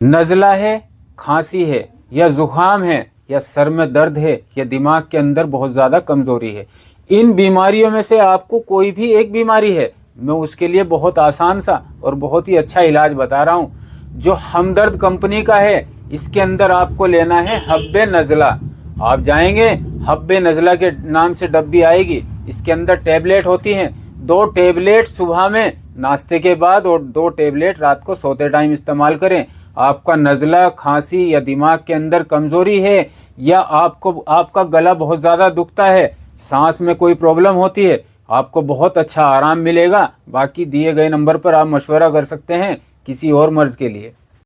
नज़ला है, खांसी है, या ज़ुकाम है, या सर में दर्द है, या दिमाग के अंदर बहुत ज़्यादा कमज़ोरी है, इन बीमारियों में से आपको कोई भी एक बीमारी है, मैं उसके लिए बहुत आसान सा और बहुत ही अच्छा इलाज बता रहा हूँ, जो हमदर्द कंपनी का है। इसके अंदर आपको लेना है हब्बे नज़ला। आप जाएंगे, हब्बे नज़ला के नाम से डब्बी आएगी, इसके अंदर टैबलेट होती हैं। 2 टैबलेट सुबह में नाश्ते के बाद और 2 टैबलेट रात को सोते टाइम इस्तेमाल करें। आपका नज़ला, खांसी या दिमाग के अंदर कमज़ोरी है, या आपका गला बहुत ज़्यादा दुखता है, सांस में कोई प्रॉब्लम होती है, आपको बहुत अच्छा आराम मिलेगा। बाकी दिए गए नंबर पर आप मशवरा कर सकते हैं किसी और मर्ज़ के लिए।